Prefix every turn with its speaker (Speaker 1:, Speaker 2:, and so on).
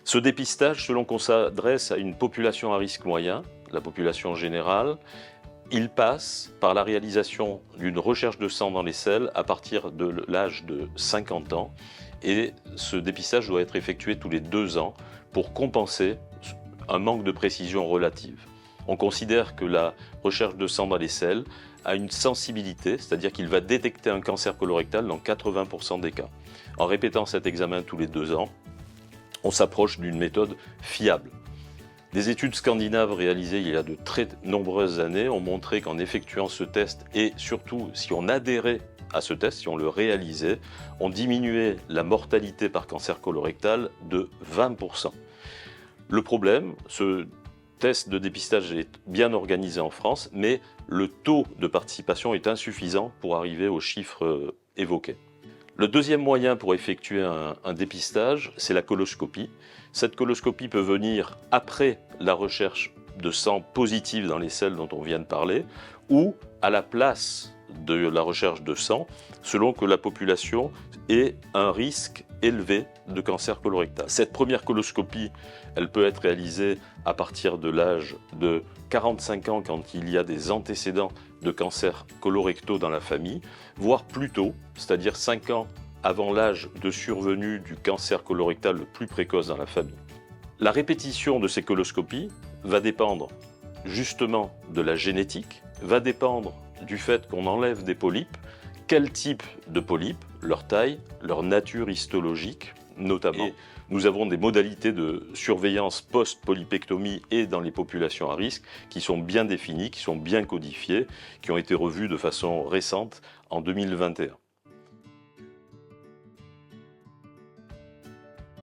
Speaker 1: Ce dépistage, selon qu'on s'adresse à une population à risque moyen, la population générale, il passe par la réalisation d'une recherche de sang dans les selles à partir de l'âge de 50 ans. Et ce dépistage doit être effectué tous les 2 ans pour compenser un manque de précision relative. On considère que la recherche de sang dans les selles a une sensibilité, c'est-à-dire qu'il va détecter un cancer colorectal dans 80% des cas. En répétant cet examen tous les 2 ans, on s'approche d'une méthode fiable. Des études scandinaves réalisées il y a de très nombreuses années ont montré qu'en effectuant ce test, et surtout si on adhérait à ce test, si on le réalisait, on diminuait la mortalité par cancer colorectal de 20%. Le problème, ce test de dépistage est bien organisé en France, mais le taux de participation est insuffisant pour arriver aux chiffres évoqués. Le deuxième moyen pour effectuer un dépistage, c'est la coloscopie. Cette coloscopie peut venir après la recherche de sang positif dans les selles dont on vient de parler, ou à la place de la recherche de sang, selon que la population ait un risque élevé de cancer colorectal. Cette première coloscopie, elle peut être réalisée à partir de l'âge de 45 ans quand il y a des antécédents de cancer colorectaux dans la famille, voire plus tôt, c'est-à-dire 5 ans avant l'âge de survenue du cancer colorectal le plus précoce dans la famille. La répétition de ces coloscopies va dépendre justement de la génétique, va dépendre du fait qu'on enlève des polypes, quel type de polypes, leur taille, leur nature histologique notamment. Et nous avons des modalités de surveillance post-polypectomie et dans les populations à risque qui sont bien définies, qui sont bien codifiées, qui ont été revues de façon récente en 2021.